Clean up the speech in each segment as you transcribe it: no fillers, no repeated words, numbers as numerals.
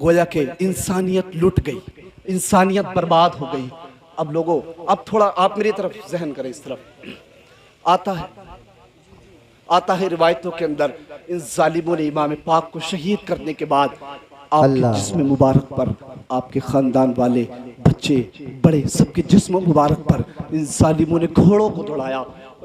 گویا کہ انسانیت لٹ گئی، انسانیت برباد ہو گئی۔ اب لوگوں، اب تھوڑا آپ میری طرف ذہن کریں، اس طرف آتا ہے روایتوں کے اندر، ان ظالموں نے امام پاک کو شہید کرنے کے بعد آپ کے اللہ جسم مبارک پر، آپ کے خاندان والے، بچے بڑے، سب کے جسم مبارک پر ان ظالموں نے گھوڑوں کو دوڑایا۔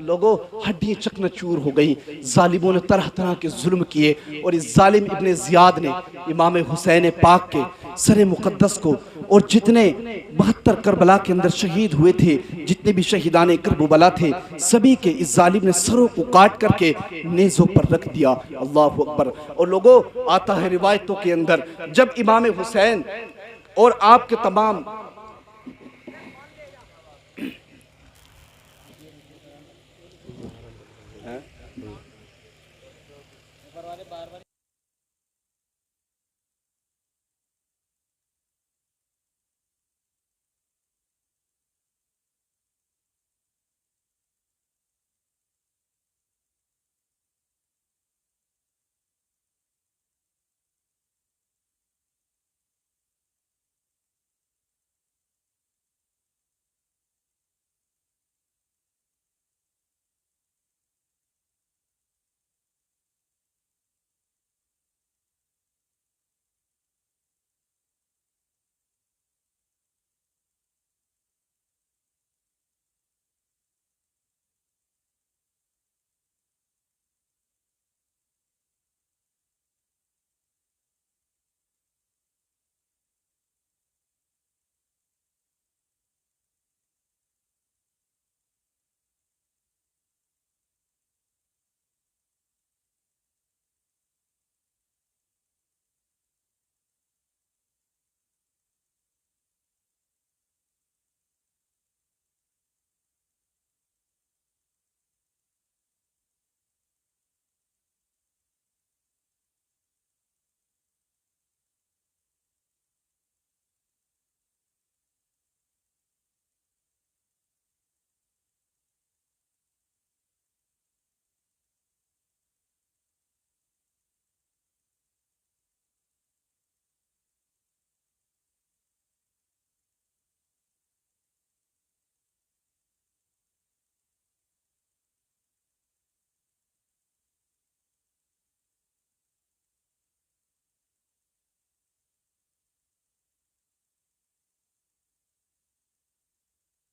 لوگوں، ہڈیاں چکنا چور ہو گئی۔ ظالموں نے طرح طرح کے ظلم کیے، اور اس ظالم ابن زیاد نے امام حسین پاک کے سر مقدس کو، اور جتنے 72 کربلا کے اندر شہید ہوئے تھے، جتنے بھی شہیدان کربلا تھے، سبھی کے اس ظالم نے سروں کو کاٹ کر کے نیزوں پر رکھ دیا۔ اللہ اکبر۔ اور لوگوں، آتا ہے روایتوں کے اندر، جب امام حسین اور آپ کے تمام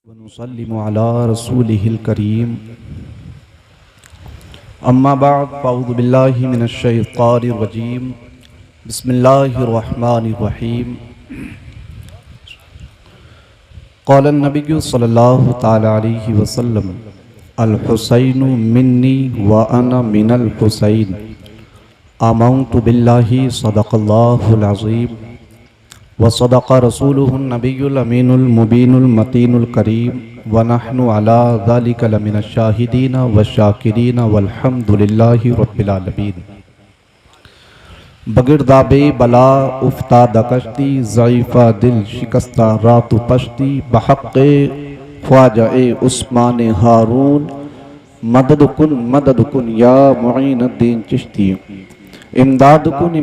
ونسلم على رسوله الكريم اما بعد فاعوذ بالله من الشيطان الرجيم بسم الله الرحمن الرحيم قال النبي صلى الله تعالى عليه وسلم الحسين مني وانا من الحسين آمنت بالله صدق الله العظيم وصدق رسوله النبي الأمين المبين المتين الكريم ونحن على ذلك لمن الشاهدين والشاكرين والحمد لله رب العالمين۔ بگرداب بلا افتادہ کشتی، ضعیفہ دل شکستہ رات و پشتی، بحق خواجہ عثمان ہارون مدد کن یا معین الدین چشتی، امداد کن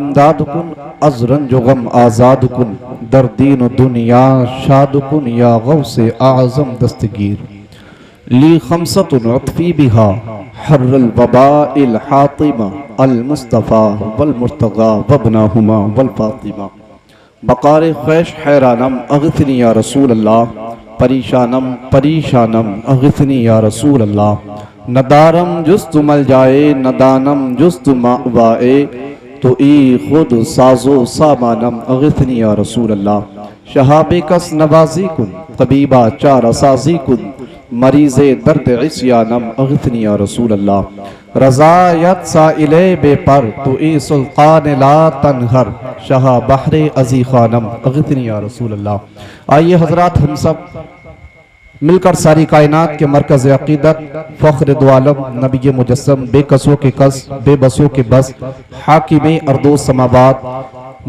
از رنج و غم آزاد کن، در دین و دنیا شاد کن یا غوث اعظم دستگیر، لی خمسۃ عطفی بہا حر الوباء الحاطمہ، المصطفیٰ والمرتضیٰ وابنہما والفاطمہ، بقار خیش حیرانم اغثنی یا رسول اللہ، پریشانم اغثنی یا رسول اللہ، ندارم جست مل جائے ندانم جست مأوائے، تو ای خود سازو سامانم اغثنی یا رسول اللہ، شہاب کس نوازی کن طبیبہ چارہ سازی کن، مریض درد عصیانم اغثنی یا رسول اللہ، رضایت سائلے بے پر تو ای سلطان لا تنہر، شہا بحر عزی خانم اغثنی یا رسول اللہ۔ آئیے حضرات، ہم سب مل کر ساری کائنات کے مرکز عقیدت، فخر دو عالم، نبی مجسم، بے کسوں کے کس، بے بسوں کے بس، حاکم ارض و سماوات،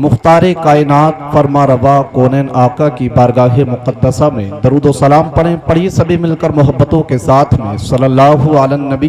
مختار کائنات، فرما روا کونین آقا کی بارگاہ مقدسہ میں درود و سلام پڑھیں۔ پڑھیے سبھی مل کر محبتوں کے ساتھ میں صلی اللہ علی النبی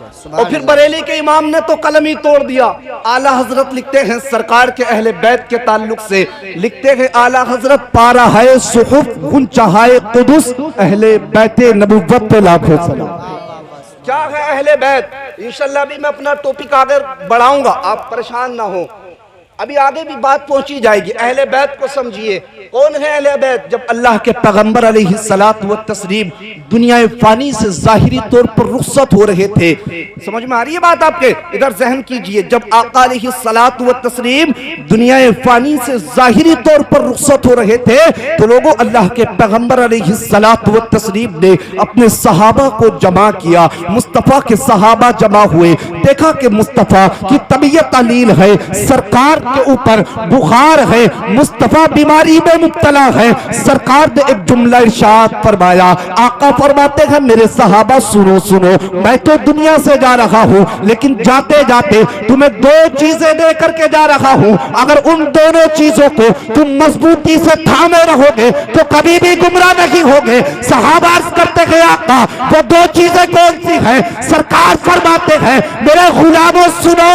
اور پھر بریلی کے امام نے تو قلم ہی توڑ دیا. اعلیٰ حضرت لکھتے ہیں سرکار کے اہل بیت کے تعلق سے, لکھتے ہیں اعلیٰ حضرت پارا ہے صحف گنچہائے قدس اہل بیت نبوت پہ لاکھوں سلام. کیا ہے اہل بیت؟ انشاءاللہ بھی میں اپنا ٹاپک آگے بڑھاؤں گا, آپ پریشان نہ ہوں, ابھی آگے بھی بات پہنچی جائے گی. اہل بیت کو سمجھیے. کون ہے اہل بیت؟ جب اللہ کے پیغمبر علیہ الصلوۃ والتسلیم دنیا فانی سے ظاہری طور پر رخصت ہو رہے تھے, سمجھ میں آ رہی ہے بات آپ کے؟ ادھر ذہن کیجئے. جب آقا علیہ الصلوۃ والتسلیم دنیا فانی سے ظاہری طور پر رخصت ہو رہے تھے تو لوگوں اللہ کے پیغمبر علیہ الصلوۃ والتسلیم نے اپنے صحابہ کو جمع کیا. مصطفیٰ کے صحابہ جمع ہوئے, دیکھا کہ مصطفیٰ کی طبیعت علیل ہے, سرکار کے اوپر بخار ہے, مصطفیٰ بیماری میں مبتلا ہے. سرکار نے ایک جملہ ارشاد فرمایا. آقا فرماتے ہیں میرے صحابہ سنو سنو, میں تو دنیا سے جا رہا ہوں لیکن جاتے جاتے تمہیں دو چیزیں دے کر کے جا رہا ہوں, اگر ان دونوں چیزوں کو تم مضبوطی سے تھامے رہو گے تو کبھی بھی گمراہ نہیں ہوگے. صحابہ عرض کرتے ہیں آقا وہ دو چیزیں کون سی ہیں؟ سرکار فرماتے ہیں میرے غلاموں سنو,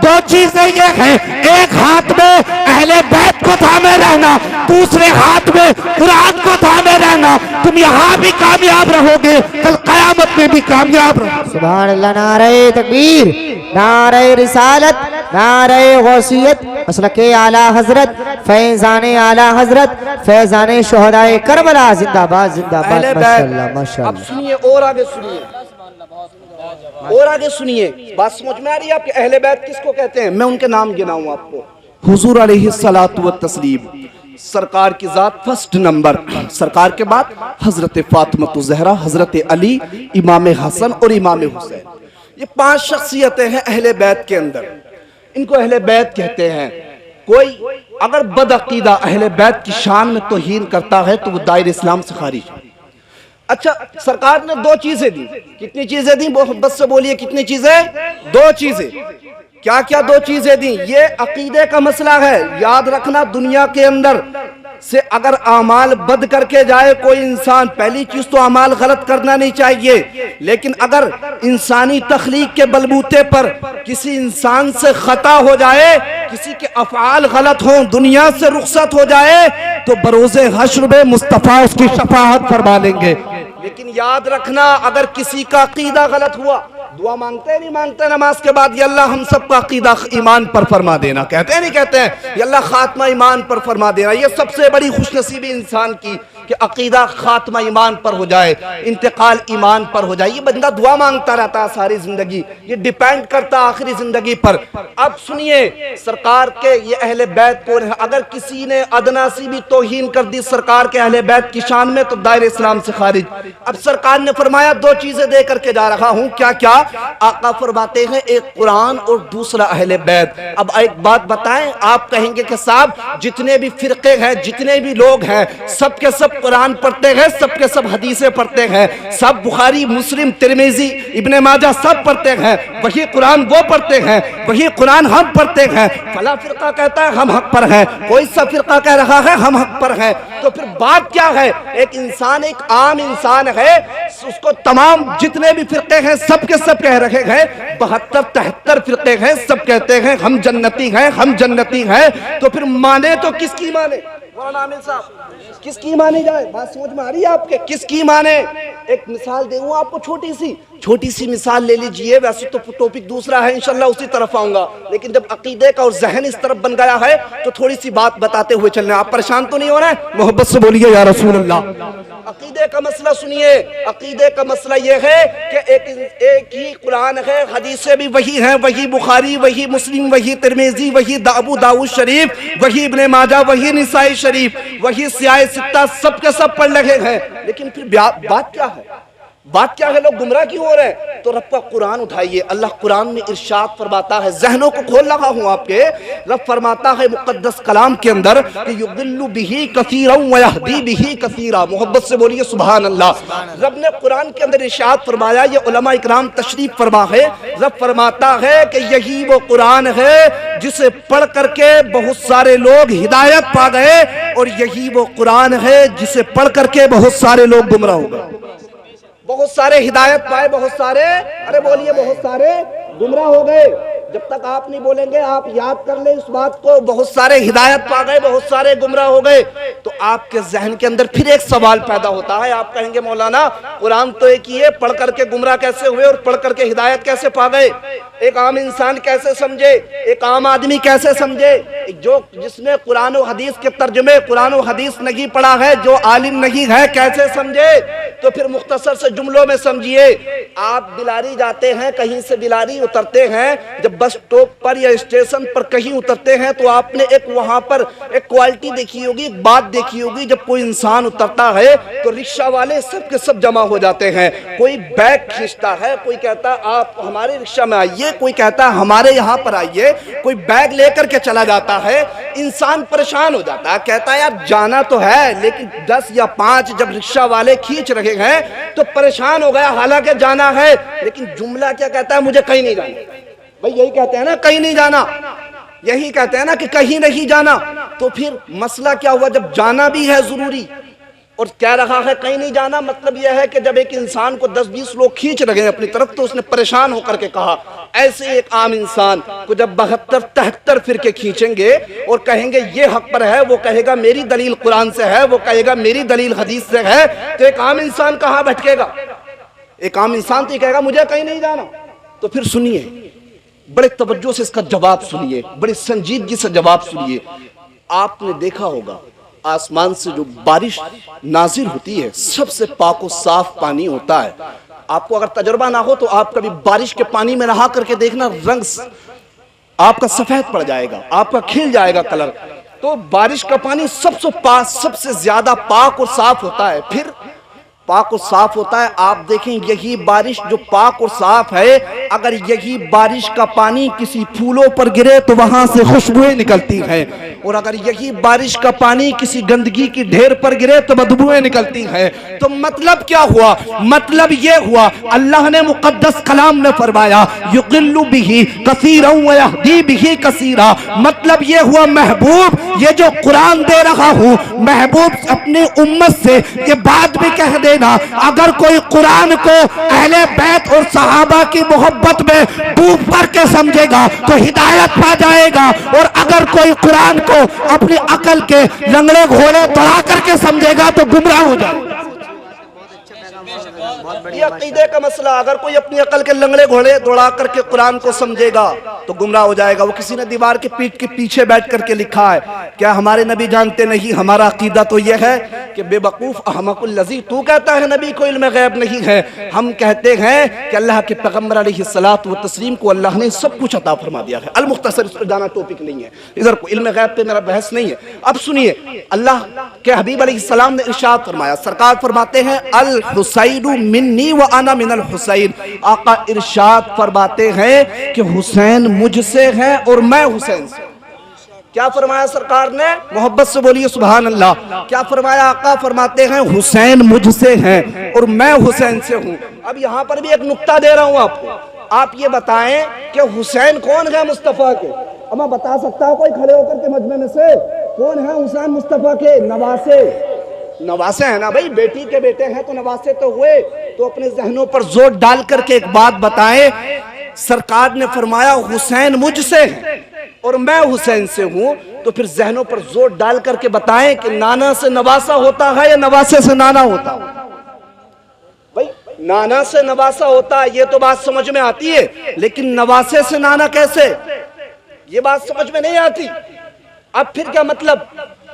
دو چیزیں یہ ہیں, ایک ہاتھ میں اہل بیت کو تھامے رہنا, دوسرے ہاتھ میں قرآن کو تھامے رہنا. تم یہاں بھی کامیاب رہو گے, کل قیامت میں بھی کامیاب رہو گے. سبحان اللہ. نعرہ تکبیر, نعرہ رسالت, نعرہ غوثیت, مسلک اعلیٰ حضرت, فیضان اعلیٰ حضرت, فیضان شہدائے کربلا زندہ باد زندہ باد. اہل ماشاءاللہ بیت. ماشاءاللہ. اب سنیے اور آگے سنیے, اور آگے سنیے, بات سمجھ میں آ رہی ہے آپ کے؟ اہل بیت کس کو کہتے ہیں؟ میں ان کے نام گناؤں آپ کو. حضور علیہ الصلوۃ والتسلیم, سرکار کی ذات فرسٹ نمبر, سرکار کے بعد حضرت فاطمہ الزہرا, حضرت علی, امام حسن اور امام حسین. یہ 5 شخصیتیں ہیں اہل بیت کے اندر, ان کو اہل بیت کہتے ہیں. کوئی اگر بد عقیدہ اہل بیت کی شان میں توہین کرتا ہے تو وہ دائرہ اسلام سے خارج ہے. اچھا, سرکار نے 2 چیزیں دی. کتنی چیزیں دی؟ محبت سے بولیے, کتنی چیزیں؟ 2 چیزیں. کیا کیا 2 چیزیں دی؟ یہ عقیدے کا مسئلہ ہے. یاد رکھنا, دنیا کے اندر سے اگر اعمال بد کر کے جائے کوئی انسان, پہلی چیز تو اعمال غلط کرنا نہیں چاہیے, لیکن اگر انسانی تخلیق کے بلبوتے پر کسی انسان سے خطا ہو جائے, کسی کے افعال غلط ہوں, دنیا سے رخصت ہو جائے تو بروز حشر میں مصطفیٰ اس کی شفاعت فرما لیں گے. لیکن یاد رکھنا, اگر کسی کا عقیدہ غلط ہوا, دعا مانگتے نہیں مانگتے نماز کے بعد, یا اللہ ہم سب کا عقیدہ ایمان پر فرما دینا, کہتے ہیں نہیں کہتے ہیں, یا اللہ خاتمہ ایمان پر فرما دینا. یہ سب سے بڑی خوش نصیبی انسان کی کہ عقیدہ خاتمہ ایمان پر ہو جائے, انتقال ایمان پر ہو جائے. یہ بندہ دعا مانگتا رہتا ساری زندگی, یہ ڈیپینڈ کرتا آخری زندگی پر. اب سنیے, سرکار کے یہ اہل بیت کون ہے؟ اگر کسی نے ادنا سی بھی توہین کر دی سرکار کے اہل بیت کی شان میں تو دائرہ اسلام سے خارج. اب سرکار نے فرمایا 2 چیزیں دے کر کے جا رہا ہوں. کیا کیا؟ آقا فرماتے ہیں ایک قرآن اور دوسرا اہل بیت. اب ایک بات بتائیں, آپ کہیں گے کہ صاحب جتنے بھی فرقے ہیں, جتنے بھی لوگ ہیں, سب کے سب قرآن پڑھتے ہیں, سب کے سب حدیثیں پڑھتے ہیں, سب بخاری, مسلم, ترمذی, ابن ماجہ سب پڑھتے ہیں, وہی قرآن وہ پڑھتے ہیں, وہی قرآن ہم پڑھتے ہیں. فلاں فرقہ کہتا ہے ہم حق پر ہیں, کوئی سا فرقہ کہہ رہا ہے ہم حق پر ہیں. تو پھر بات کیا ہے؟ ایک انسان, ایک عام انسان ہے, اس کو تمام جتنے بھی فرقے ہیں سب کے سب کہہ رہے ہیں, 72-73 فرقے ہیں, سب کہتے ہیں ہم جنتی ہیں, ہم جنتی ہیں. تو پھر مانے تو کس کی مانے؟ مولانا عامر صاحب, کس کی مانے جائے؟ بات سمجھ میں آ رہی ہے آپ کے؟ کس کی مانے؟ ایک مثال دے ہوں آپ کو, چھوٹی سی مثال لے لیجئے. ویسے تو ٹاپک دوسرا ہے, انشاءاللہ اسی طرف آؤں گا, لیکن جب عقیدے کا اور ذہن اس طرف بن گیا ہے تو تھوڑی سی بات بتاتے ہوئے چلنا. آپ پریشان تو نہیں ہو رہے ہیں؟ محبت سے بولیے یا رسول اللہ. عقیدے کا مسئلہ سنیے. عقیدے کا مسئلہ یہ ہے کہ ایک ہی قرآن ہے, حدیثیں بھی وہی ہیں, وہی بخاری, وہی مسلم, وہی ترمذی, وہی ابو داؤد شریف, وہی ابن ماجہ, وہی نسائی شریف, وہی سیاہ ستہ, سب کے سب پڑھ رہے ہیں. لیکن پھر بات کیا ہے؟ بات کیا ہے؟ لوگ گمراہ کیوں ہو رہے ہیں؟ تو رب کا قرآن اٹھائیے. اللہ قرآن میں ارشاد فرماتا ہے, ذہنوں کو کھول رہا ہوں آپ کے, رب فرماتا ہے مقدس کلام کے اندر کہ یضل بہ کثیرا ویہدی بہ کثیرا. محبت سے بولیے سبحان اللہ. رب نے قرآن کے اندر ارشاد فرمایا, یہ علماء اکرام تشریف فرما ہے, رب فرماتا ہے کہ یہی وہ قرآن ہے جسے پڑھ کر کے بہت سارے لوگ ہدایت پا گئے, اور یہی وہ قرآن ہے جسے پڑھ کر کے بہت سارے لوگ گمراہ ہو گئے. بہت سارے ہدایت پائے، بہت سارے، ارے بولیے، بہت سارے گمراہ ہو گئے۔ جب تک آپ نہیں بولیں گے آپ یاد کر لیں اس بات کو، بہت سارے ہدایت پا گئے، بہت سارے گمراہ ہو گئے، تو آپ کے ذہن کے اندر پھر ایک سوال پیدا ہوتا ہے۔ آپ کہیں گے مولانا قرآن تو ایک ہی ہے، پڑھ کر کے گمراہ کیسے ہوئے اور پڑھ کر کے ہدایت کیسے پا گئے؟ ایک عام انسان کیسے سمجھے؟ ایک عام آدمی کیسے سمجھے؟ جس نے قرآن و حدیث کے ترجمے قرآن و حدیث نہیں پڑھا ہے، جو عالم نہیں ہے، کیسے سمجھے؟ تو پھر مختصر سے جملوں میں سمجھیے۔ آپ بلاری جاتے ہیں، کہیں سے بلاری اترتے ہیں، جب بس اسٹاپ پر یا اسٹیشن پر کہیں اترتے ہیں تو آپ نے ایک وہاں پر ایک کوالٹی دیکھی ہوگی، ایک بات دیکھی ہوگی، جب کوئی انسان اترتا ہے تو رکشہ والے سب کے سب جمع ہو جاتے ہیں۔ کوئی بیگ کھینچتا ہے، کوئی کہتا آپ ہمارے رکشہ میں آئیے، کوئی کہتا ہمارے یہاں پر آئیے، کوئی بیگ لے کر کے چلا جاتا ہے۔ انسان پریشان ہو جاتا ہے، کہتا ہے یار جانا تو ہے لیکن 10 یا 5 جب رکشہ والے کھینچ رہے ہیں تو پریشان ہو گیا، حالانکہ جانا ہے، لیکن جملہ کیا کہتا ہے؟ مجھے کہیں نہیں جانا۔ بھئی یہی کہتے ہیں نا کہیں نہیں جانا، یہی کہتے ہیں نا کہ کہیں نہیں جانا۔ تو پھر مسئلہ کیا ہوا؟ جب جانا بھی ہے ضروری اور کہہ رہا ہے کہیں نہیں جانا، مطلب یہ ہے کہ جب ایک انسان کو 10-20 لوگ کھینچ رہے ہیں اپنی طرف تو اس نے پریشان ہو کر کے کہا۔ ایسے ایک عام انسان کو جب 72-73 فرقے کھینچیں گے اور کہیں گے یہ حق پر ہے، وہ کہے گا میری دلیل قرآن سے ہے، وہ کہے گا میری دلیل حدیث سے ہے، تو ایک عام انسان کہاں بھٹکے گا؟ ایک عام انسان تو یہ کہے گا مجھے کہیں نہیں جانا۔ تو پھر سنیے، بڑے توجہ سے اس کا جواب سنیے، بڑی سنجیدگی سے جواب سنیے۔ آپ نے دیکھا ہوگا آسمان سے جو بارش نازل ہوتی ہے سب سے پاک و صاف پانی ہوتا ہے۔ آپ کو اگر تجربہ نہ ہو تو آپ کبھی بارش کے پانی میں نہا کر کے دیکھنا، رنگ آپ کا سفید پڑ جائے گا، آپ کا کھل جائے گا کلر۔ تو بارش کا پانی سب سے زیادہ پاک اور صاف ہوتا ہے۔ پھر پاک اور صاف ہوتا ہے۔ آپ دیکھیں یہی بارش جو پاک اور صاف ہے، اگر یہی بارش کا پانی کسی پھولوں پر گرے تو وہاں سے خوشبوئیں نکلتی ہیں، اور اگر یہی بارش کا پانی کسی گندگی کی ڈھیر پر گرے تو بدبوئیں نکلتی ہیں۔ تو مطلب کیا ہوا؟ مطلب یہ ہوا اللہ نے مقدس کلام میں فرمایا یقل بہ کثیرا ویہدی بہ کثیرا۔ مطلب یہ ہوا محبوب یہ جو قرآن دے رہا ہوں، محبوب اپنی امت سے یہ بات بھی کہہ دے اگر کوئی قرآن کو اہل بیت اور صحابہ کی محبت میں ڈوب کر کے سمجھے گا تو ہدایت پا جائے گا، اور اگر کوئی قرآن کو اپنی عقل کے لنگڑے گھوڑے دوڑا کر کے سمجھے گا تو گمراہ ہو جائے گا۔ یہ عقیدے کا مسئلہ، اگر کوئی اپنی عقل کے لنگڑے گھوڑے دوڑا کر کے قرآن کو سمجھے گا تو گمراہ ہو جائے گا۔ وہ کسی نے دیوار کے پیٹ کے پیچھے بیٹھ کر کے لکھا ہے، کیا ہمارے نبی جانتے نہیں؟ ہمارا عقیدہ تو یہ ہے کہ بے وقوف احمق الذی، تو کہتا ہے نبی کو علم غیب نہیں ہے، ہم کہتے ہیں کہ اللہ کے پیغمبر علیہ الصلوۃ والتسلیم کو اللہ نے سب کچھ عطا فرما دیا ہے۔ المختصر، اس پر جانا ٹاپک نہیں ہے، ادھر کو علم غیب پہ میرا بحث نہیں ہے۔ اب سنیے، اللہ کے حبیب علیہ السلام نے ارشاد فرمایا، سرکار فرماتے ہیں الحسین منی وانا من الحسین۔ آقا ارشاد فرماتے ہیں کہ حسین مجھ سے ہے اور میں حسین سے۔ کیا فرمایا سرکار نے؟ محبت سے بولیے سبحان اللہ۔ کیا فرمایا آقا؟ فرماتے ہیں حسین مجھ سے ہیں اور میں حسین سے ہوں۔ اب یہاں پر بھی ایک نقطہ دے رہا ہوں آپ کو، آپ یہ بتائیں کہ حسین کون ہے مصطفیٰ کے؟ اب میں بتا سکتا ہوں کوئی کھڑے ہو کر کے مجمع میں سے کون ہے حسین مصطفیٰ کے؟ نواسے، نواسے ہیں نا بھائی، بیٹی کے بیٹے ہیں تو نواسے تو ہوئے۔ تو اپنے ذہنوں پر زور ڈال کر کے ایک بات بتائیں، سرکار نے فرمایا حسین مجھ سے ہے اور میں حسین سے ہوں، تو پھر ذہنوں پر زور ڈال کر کے بتائیں کہ نانا سے نواسا ہوتا ہے یا نواسے سے نانا ہوتا ہے؟ بھائی نانا سے نواسا ہوتا ہے یہ تو بات سمجھ میں آتی ہے، لیکن نواسے سے نانا کیسے؟ یہ بات سمجھ میں نہیں آتی۔ اب پھر کیا مطلب؟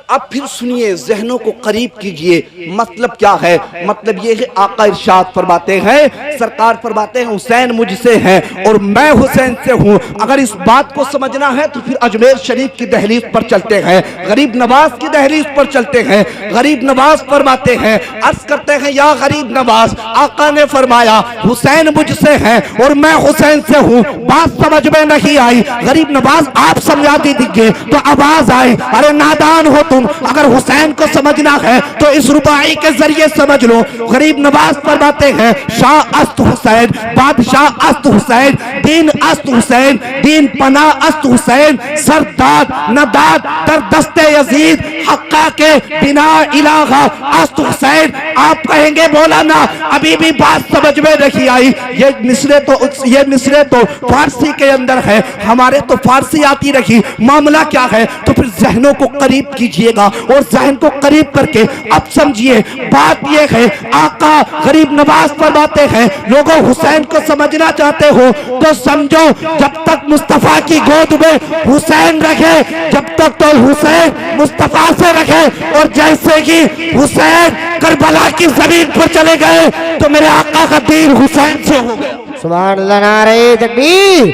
اب پھر سنیے، ذہنوں کو قریب کیجئے، مطلب کیا ہے؟ مطلب یہ ہے آقا ارشاد فرماتے ہیں، سرکار فرماتے ہیں حسین مجھ سے ہے اور میں حسین سے ہوں۔ اگر اس بات کو سمجھنا ہے تو پھر اجمیر شریف کی دہلیز پر چلتے ہیں، غریب نواز کی دہلیز پر چلتے ہیں۔ غریب نواز فرماتے ہیں، عرض کرتے ہیں یا غریب نواز، آقا نے فرمایا حسین مجھ سے ہے اور میں حسین سے ہوں، بات سمجھ میں نہیں آئی؟ غریب نواز آپ سمجھا دیجئے تو آواز آئی، ارے نادان ہو تم، اگر حسین کو سمجھنا ہے تو اس رباعی کے ذریعے سمجھ لو۔ غریب نواز فرماتے ہیں شاہ است حسین، بادشاہ است حسین، دین است حسین، دین پناہ است حسین، سرداد نداد در دست یزید، حقہ کے بنا الہ است حسین، آپ کہیں گے مولانا ابھی بھی بات سمجھ میں نہیں آئی، یہ مصرے تو فارسی کے اندر ہے، ہمارے تو فارسی آتی رہی، معاملہ کیا ہے؟ تو پھر ذہنوں کو قریب کیجئے گا، اور ذہن کو قریب کر کے اب سمجھیے بات یہ ہے، آقا غریب نواز فرماتے ہیں لوگوں حسین کو سمجھنا چاہتے ہو تو سمجھو جب تک مصطفیٰ کی گود میں حسین رکھے، جب تک تو حسین مصطفیٰ سے رکھے، اور جیسے کہ حسین کربلا کی زمین پر چلے گئے تو میرے آقا کا دین حسین سے ہو گیا۔ سبحان اللہ، نعرہ تکبیر،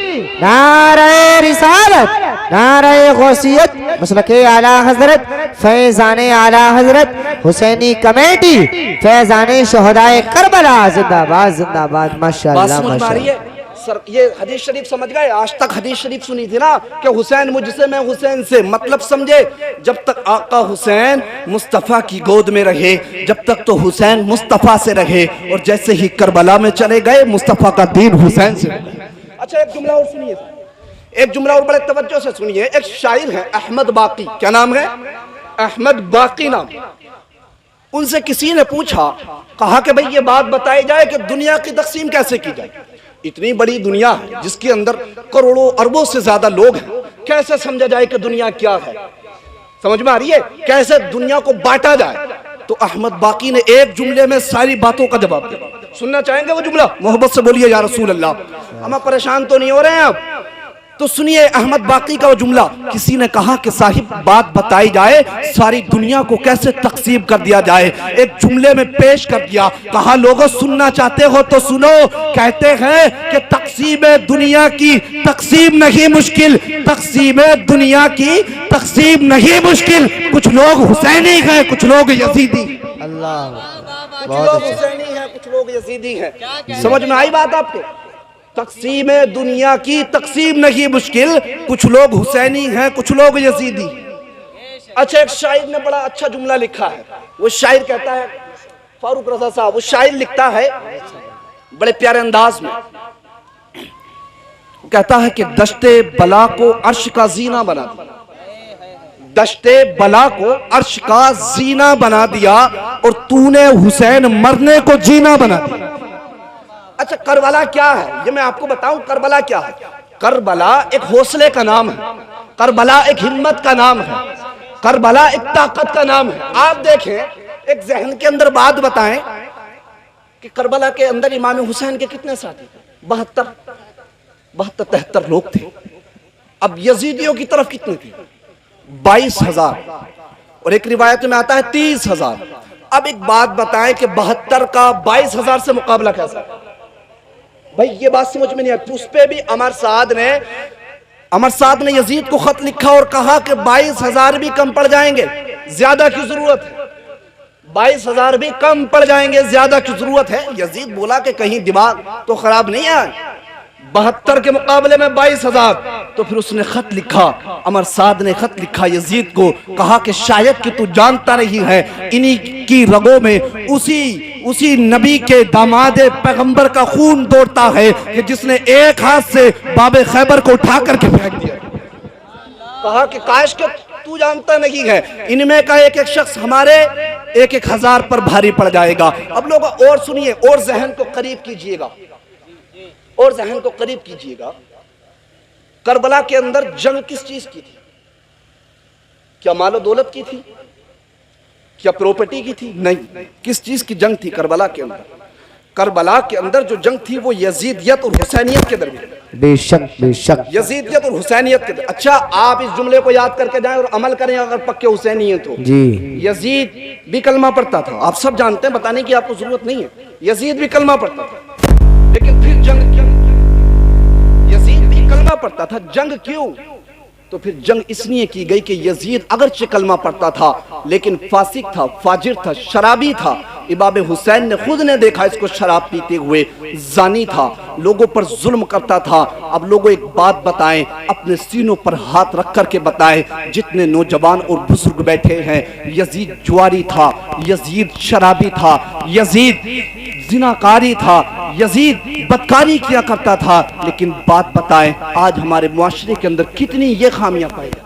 نعرہ رسالت، نعرہ غوثیت، مسلک اعلی حضرت فیضان اعلی حضرت حسینی کمیٹی فیضان شہدائے کربلا، زندہ باد زندہ باد، بات ماشاءاللہ سمجھ ماشاءاللہ۔ ماری ہے سر، یہ حدیث شریف سمجھ گئے؟ آج تک حدیث شریف سنی تھی نا کہ حسین مجھ سے میں حسین سے، مطلب سمجھے جب تک آقا حسین مصطفیٰ کی گود میں رہے، جب تک تو حسین مصطفیٰ سے رہے، اور جیسے ہی کربلا میں چلے گئے مصطفیٰ کا دین حسین سے۔ اچھا ایک جملہ اور سنیے، ایک جملہ اور بڑے توجہ سے سنیے، ایک شاعر ہے احمد باقی، کیا نام ہے؟ احمد باقی نام۔ ان سے کسی نے پوچھا، کہا کہ بھئی یہ بات بتائی جائے کہ دنیا کی تقسیم کیسے کی جائے؟ اتنی بڑی دنیا ہے جس کے اندر کروڑوں اربوں سے زیادہ لوگ ہیں، کیسے سمجھا جائے کہ دنیا کیا ہے؟ سمجھ میں آ رہی ہے؟ کیسے دنیا کو بانٹا جائے؟ تو احمد باقی نے ایک جملے میں ساری باتوں کا جواب دیا۔ سننا چاہیں گے وہ جملہ؟ محبت سے بولیے یا رسول اللہ۔ ہم پریشان تو نہیں ہو رہے ہیں آپ؟ تو سنیے احمد باقی کا وہ جملہ، کسی نے کہا کہ صاحب بات بتائی جائے ساری دنیا کو کیسے تقسیم کر دیا جائے، ایک جملے میں پیش کر دیا، کہا لوگوں سننا چاہتے ہو تو سنو، کہتے ہیں کہ تقسیم دنیا کی تقسیم نہیں مشکل، تقسیم دنیا کی تقسیم نہیں مشکل، کچھ لوگ حسینی ہیں کچھ لوگ یزیدی، اللہ کچھ لوگ حسینی ہیں کچھ لوگ یزیدی ہیں۔ سمجھ میں آئی بات آپ کو؟ تقسیم دنیا کی تقسیم نہیں مشکل، کچھ لوگ حسینی ہیں کچھ لوگ یزیدی۔ اچھا ایک شاعر نے بڑا اچھا جملہ لکھا ہے، وہ شاعر کہتا ہے، فاروق رضا صاحب، وہ شاعر لکھتا ہے بڑے پیارے انداز میں، وہ کہتا ہے کہ دشت بلا کو عرش کا زینہ بنا دیا، دشت بلا کو عرش کا زینہ بنا دیا، اور تو نے حسین مرنے کو جینا بنا دیا۔ اچھا کربلا کیا ہے؟ یہ میں آپ کو بتاؤں کربلا کیا ہے۔ کربلا ایک حوصلے کا نام ہے، کربلا ایک ہمت کا نام ہے، کربلا ایک طاقت کا نام ہے۔ آپ دیکھیں ایک ذہن کے اندر بات بتائیں کہ کربلا کے اندر امام حسین کے کتنے ساتھی تھے؟ 73 لوگ تھے۔ اب یزیدیوں کی طرف کتنے تھے؟ 22,000، اور ایک روایت میں آتا ہے 30,000۔ اب ایک بات بتائیں کہ 72 کا 22,000 سے مقابلہ کیسا ہے؟ بھائی یہ بات سمجھ میں نہیں آتی۔ اس پہ بھی امر سعد نے یزید کو خط لکھا اور کہا کہ 22,000 بھی کم پڑ جائیں گے، زیادہ کی ضرورت ہے، 22,000 بھی کم پڑ جائیں گے، زیادہ کی ضرورت ہے۔ یزید بولا کہ کہیں دماغ تو خراب نہیں ہے، 72 کے مقابلے میں 22,000۔ تو پھر اس نے خط لکھا، امر سعد نے خط لکھا یزید کو، کہا کہ شاید کہ تو جانتا نہیں ہے انہی کی رگوں میں اسی نبی کے داماد پیغمبر کا خون دوڑتا ہے کہ جس نے ایک ہاتھ سے باب خیبر کو اٹھا کر کے پھینک دیا۔ کہا کہ کاش کہ تو جانتا نہیں ہے، ان میں کا ایک ایک شخص ہمارے 1,000 پر بھاری پڑ جائے گا۔ اب لوگ اور سنیے، اور ذہن کو قریب کیجئے گا، اور ذہن کو قریب کیجئے گا۔ کربلا کے اندر جنگ کس چیز کی تھی؟ کیا مال و دولت کی تھی؟ کیا پروپرٹی کی تھی؟ نہیں۔ کس چیز کی جنگ تھی کربلا کے اندر؟ کربلا کے اندر جو جنگ تھی وہ یزیدیت اور حسینیت کے درمیان، بے شک بے شک، یزیدیت اور حسینیت کے درمیان۔ اچھا آپ اس جملے کو یاد کر کے جائیں اور عمل کریں اگر پکے حسینی ہیں تو۔ جی یزید بھی کلمہ پڑھتا تھا، آپ سب جانتے ہیں، بتانے کی آپ کو ضرورت نہیں ہے، یزید بھی کلمہ پڑھتا تھا، لیکن پھر جنگ کیوں؟ یزید بھی کلمہ پڑھتا تھا، جنگ کیوں؟ تو پھر جنگ اس لیے کی گئی کہ یزید اگرچہ کلمہ پڑھتا تھا لیکن فاسق تھا، فاجر تھا، شرابی تھا۔ امام حسین نے خود نے دیکھا اس کو شراب پیتے ہوئے، زانی تھا، لوگوں پر ظلم کرتا تھا۔ اب لوگوں ایک بات بتائیں، اپنے سینوں پر ہاتھ رکھ کر کے بتائیں، جتنے نوجوان اور بزرگ بیٹھے ہیں، یزید جواری تھا، یزید شرابی تھا، یزید زناکاری تھا، یزید بدکاری کیا کرتا تھا، لیکن بات بتائیں آج ہمارے معاشرے کے اندر کتنی یہ خامیاں پائی جائیں۔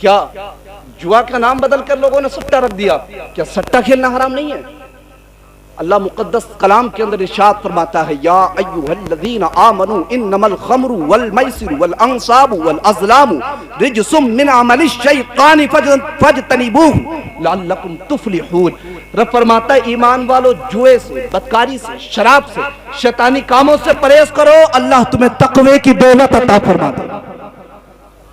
کیا جوا کا نام بدل کر لوگوں نے سٹہ رکھ دیا؟ کیا سٹہ کھیلنا حرام نہیں ہے؟ اللہ مقدس کلام کے اندر ارشاد فرماتا ہے یا ایھا الذین آمنوا انما الخمر والمیسر والانصاب والازلام رجس من عمل الشیطان فاجتنبوہ لعلکم تفلحون۔ رب فرماتا ہے ایمان والو جوئے سے، بدکاری سے، شراب سے، شیطانی کاموں سے پرہیز کرو، اللہ تمہیں تقوی کی دولت عطا فرما دے گا،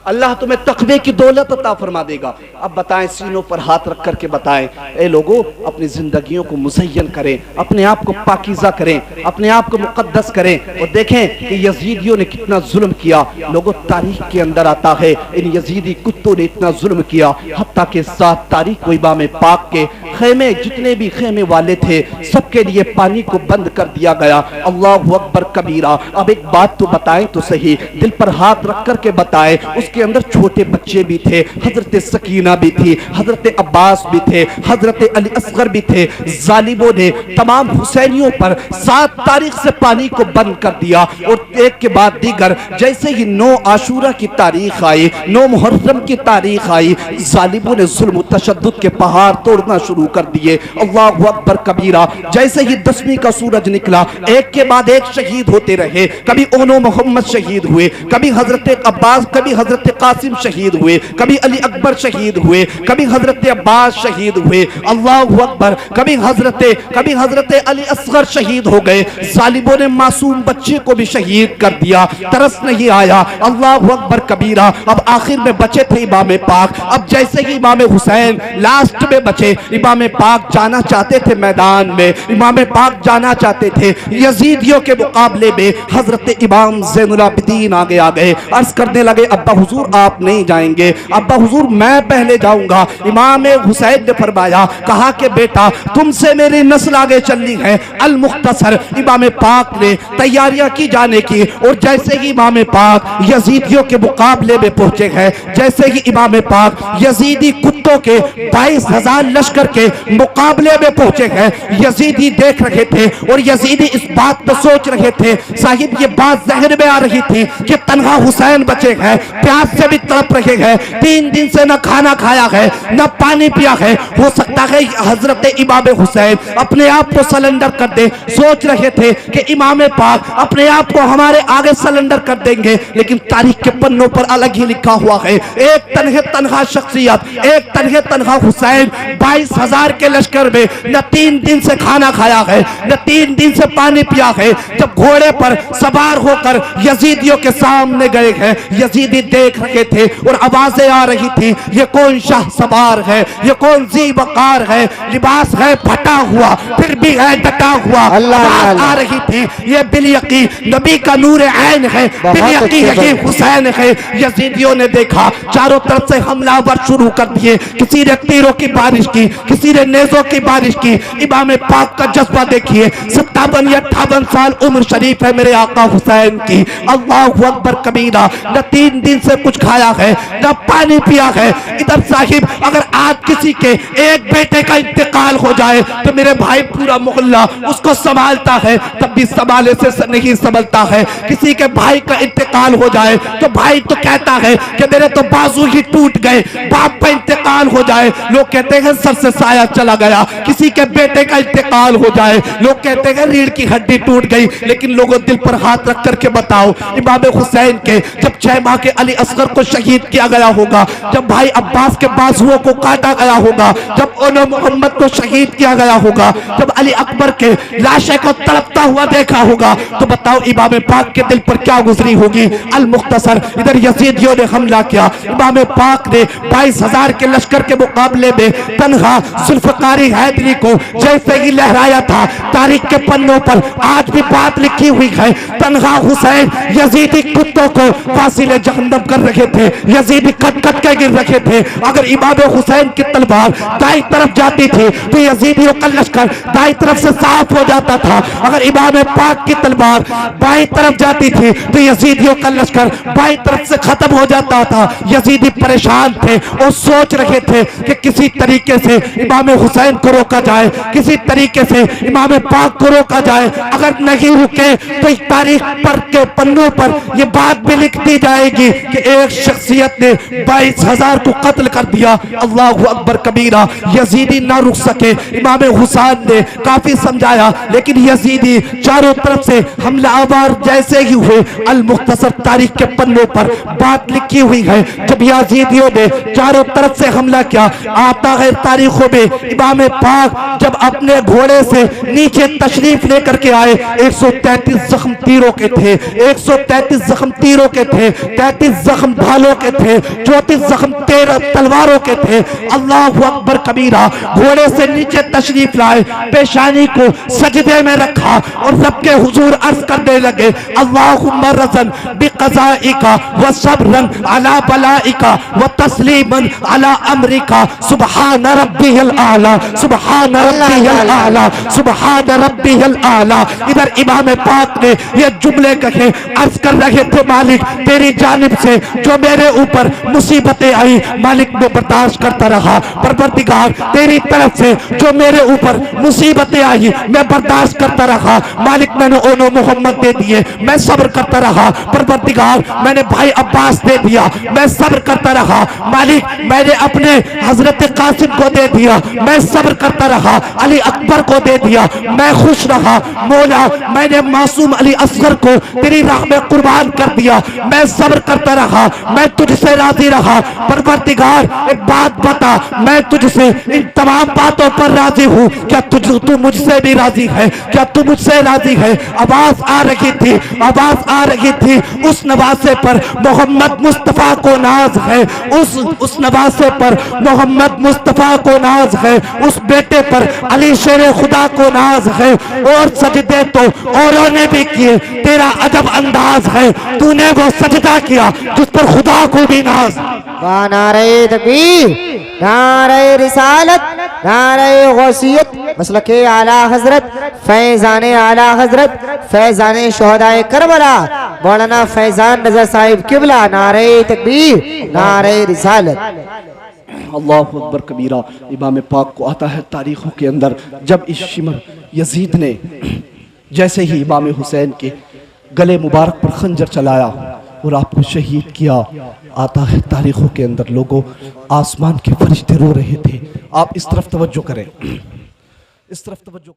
اللہ تمہیں تقوی کی دولت عطا فرما دے گا۔ اب بتائیں، سینوں پر ہاتھ رکھ کر کے بتائیں، اے لوگوں اپنی زندگیوں کو مزین کریں، اپنے آپ کو پاکیزہ کریں، اپنے آپ کو مقدس کریں، اور دیکھیں کہ یزیدیوں نے کتنا ظلم کیا۔ لوگوں تاریخ کے اندر آتا ہے ان یزیدی کتوں نے اتنا ظلم کیا، حتیٰ کہ ساتھ تاریخ کو امام پاک کے خیمے، جتنے بھی خیمے والے تھے سب کے لیے پانی کو بند کر دیا گیا۔ اللہ اکبر کبیرہ۔ اب ایک بات تو بتائیں تو صحیح، دل پر ہاتھ رکھ کر کے بتائیں، اس کے اندر چھوٹے بچے بھی تھے، حضرت سکینہ بھی تھی، حضرت عباس بھی تھے، حضرت علی اصغر بھی تھے۔ ظالموں نے تمام حسینیوں پر 7 تاریخ سے پانی کو بند کر دیا، اور ایک کے بعد دیگر جیسے ہی 9 عاشورہ کی تاریخ آئی، 9 محرم کی تاریخ آئی، ظالموں نے ظلم و تشدد کے پہاڑ توڑنا شروع کر دیے۔ اللہ اکبر کبیرہ۔ جیسے ہی 10ویں کا سورج نکلا، ایک کے بعد ایک شہید ہوتے رہے، کبھی اونو محمد شہید ہوئے، کبھی حضرت عباس، کبھی حضرت قاسم شہید ہوئے، کبھی علی اکبر شہید ہوئے، کبھی حضرت عباس شہید ہوئے، اللہ اکبر، کبھی حضرت علی اصغر شہید ہو گئے۔ ظالموں نے معصوم بچے کو بھی شہید کر دیا، ترس نہیں آیا۔ اللہ اکبر کبیرہ۔ اب آخر میں بچے تھے امام پاک۔ اب جیسے ہی امام حسین لاسٹ میں بچے، امام پاک جانا چاہتے تھے میدان میں، امام پاک جانا چاہتے تھے، یزیدیوں کے مقابلے میں حضرت امام زین العابدین آگے آ گئے، عرض کرنے لگے ابا حضور آپ نہیں جائیں گے، ابا حضور میں پہلے جاؤں گا۔ امام حسین نے فرمایا، کہا کہ بیٹا تم سے میری نسل آگے چلنی ہے۔ المختصر امام پاک نے تیاریاں کی جانے کی، اور جیسے ہی امام پاک یزیدیوں کے مقابلے میں پہنچے ہیں، جیسے ہی امام پاک یزیدی کتوں کے 22,000 لشکر کے مقابلے میں پہنچے ہیں، یزیدی دیکھ رہے تھے، اور یزیدی اس بات پر سوچ رہے تھے، صاحب یہ بات ذہن میں آ رہی تھی کہ تنہا حسین بچے ہیں، پیاس سے بھی تڑپ رہے ہیں، 3 دن سے نہ کھانا کھایا ہے نہ پانی پیا ہے، ہو سکتا ہے حضرت امام حسین اپنے آپ کو سلنڈر کر دے۔ سوچ رہے تھے کہ امام پاک اپنے آپ کو ہمارے آگے سلنڈر کر دیں گے، لیکن تاریخ کے پنوں پر الگ ہی لکھا ہوا ہے، ایک تنہا شخصیت، ایک تنہا حسین 22,000 کے لشکر میں نہ 3 دن سے کھانا کھایا ہے نہ 3 دن سے پانی پیا ہے۔ جب گھوڑے پر سوار ہو کر یزیدیوں کے سامنے گئے ہیں، یزیدی دیکھ رہے تھے اور آوازیں آ رہی تھی، یہ کون شاہ سوار ہے، یہ کون ذی وقار ہے، لباس ہے پھٹا ہوا پھر بھی ہے ڈٹا ہوا، آواز آ رہی تھی، یہ بالیقین نبی کا نور عین ہے، بالیقین یہی حسین ہے۔ یزیدیوں نے دیکھا چاروں طرف سے حملہ ور شروع کر دیے، کسی نے تیروں کی بارش کی، کسی نے نیزوں کی بارش کی۔ امام پاک کا جذبہ دیکھیے، 57 یا 58 سال عمر شریف ہے میرے آقا حسین کی۔ اللہ اکبر کبیرہ۔ نہ 3 دن سے کچھ کھایا ہے نہ پانی پیا ہے۔ ادھر صاحب اگر آج کسی کے ایک بیٹے کا انتقال ہو جائے تو میرے بھائی پورا محلہ اس کو سنبھالتا ہے، تب بھی سنبھالے سے نہیں سنبھلتا ہے۔ کسی کے بھائی کا انتقال ہو جائے تو بھائی تو کہتا ہے کہ میرے تو بازو ہی ٹوٹ گئے۔ باپ کا انتقال ہو جائے لوگ کہتے ہیں سر سے سایہ چلا گیا۔ کسی کے بیٹے کا انتقال ہو جائے لوگ کہتے ہیں ریڑھ کی ہڈی ٹوٹ گئی۔ لیکن لوگوں دل پر ہاتھ رکھ کر کے بتاؤ، امام حسین کے جب 6 ماہ کے علی اصغر کو شہید کیا گیا ہوگا، جب بھائی عباس کے بازوؤں کو کاٹا گیا ہوگا، جب اونو محمد کو شہید کیا گیا ہوگا، جب علی اکبر کے لاشے کو تڑپتا ہوا دیکھا ہوگا، تو بتاؤ امام پاک کے دل پر کیا گزری ہوگی۔ المختصر ادھر یزیدیوں نے حملہ کیا، امام پاک نے 22,000 کے لشکر کے مقابلے میں تنہا ذوالفقار حیدری کو جیسے ہی لہرایا تھا۔ تاریخ کے پنوں پر آج بھی بات لکھی ہوئی ہے، تنہا حسین یزیدی کتوں کو فاصل جہنم کر رہے تھے، یزیدی کٹ کٹ کے گر رہے تھے۔ اگر امام حسین کی تلوار دائیں طرف جاتی تھی تو یزیدیوں کا لشکر دائیں طرف سے صاف ہو جاتا تھا، اگر امام پاک کی تلوار بائیں طرف جاتی تھی تو یزیدیوں کا لشکر بائیں طرف سے ختم ہو جاتا تھا۔ یزیدی پریشان تھے اور سوچ رہے تھے کہ کسی طریقے سے امام حسین کو روکا جائے، کسی طریقے سے امام پاک کو روکا جائے۔ اگر نہیں رکے تو اس تاریخ پر کے پنوں پر یہ بات بھی لکھ دی جائے گی کہ ایک شخصیت نے 22,000 کو قتل کر دیا. اللہ اکبر کبیرہ. یزیدی نہ رک سکے. امام حسین نے کافی سمجھایا لیکن یزیدی چاروں طرف سے حملہ آور جیسے ہی ہوئے. المختصر تاریخ کے پنوں پر بات لکھی ہوئی ہے جب یزیدیوں نے چاروں طرف سے حملہ کیا. آتا ہے تاریخوں میں امام پاک جب اپنے گھوڑے سے نیچے تشریف لے کر کے آئے 133 زخم تیروں کے تھے. 133 زخم تیروں کے تھے. 33 زخم ڈھالوں کے تھے. 34 زخم تلواروں کے تھے. اللہ اکبر کبیرہ. گھوڑے سے نیچے تشریف لائے. پیشانی کو سجدے میں رکھا اور رب کے حضور عرض کرنے لگے اللہم رضن بقضائکا وصبرن علی بلائکا وتسلیمن علی امرکا سبحان ربی الاعلی سبحان ربی الاعلی سبحان ربی الاعلی. ادھر امام پاک نے یہ جملے کہے عرض کر رہے تھے مالک تیری جانب سے جو میرے اوپر مصیبتیں آئی مالک میں برداشت کرتا رہا. پروردگار تیری طرف سے جو میرے اوپر مصیبتیں آئی میں برداشت کرتا رہا. مالک میں نے اونو محمد دے دیے میں صبر کرتا رہا. پروردگار میں نے بھائی عباس دے دیا میں صبر کرتا رہا. مالک میں نے اپنے حضرت قاسم کو دے دیا میں صبر کرتا رہا. علی اکبر کو دے دیا میں خوش رہا. مولا میں نے معصوم علی اصغر کو تیری راہ میں قربان کر دیا میں صبر کرتا رہا. میں تجھ سے راضی رہا. پروردگار ایک بات بتا میں تجھ سے ان تمام باتوں پر راضی ہوں. کیا تو مجھ سے بھی راضی ہے؟ کیا تو مجھ سے راضی ہے؟ آواز آ رہی تھی آواز آ رہی تھی اس نواسے پر محمد مصطفیٰ کو ناز ہے. اس نواسے پر محمد مصطفیٰ کو ناز ہے. اس بیٹے پر علی شیر خدا کو ناز ہے. اور سجدے تو اوروں نے بھی کیے تیرا عجب انداز ہے. تو نے وہ سجدہ کیا جس پر خدا کو بھی ناز. نعرہ تکبیر نعرہ رسالت نعرہ غوثیت مسلک اعلیٰ حضرت فیضان اعلیٰ حضرت فیضان شہدائے کربلا مولانا فیضان رضا صاحب قبلہ. نعرہ تکبیر نعرہ رسالت. اللہ اکبر کبیرہ. امام پاک کو آتا ہے تاریخوں کے اندر جب اس شمر یزید نے جیسے ہی امام حسین کے گلے مبارک پر خنجر چلایا اور آپ کو شہید کیا. آتا ہے تاریخوں کے اندر لوگوں آسمان کے فرشتے رو رہے تھے. آپ اس طرف توجہ کریں اس طرف توجہ کریں.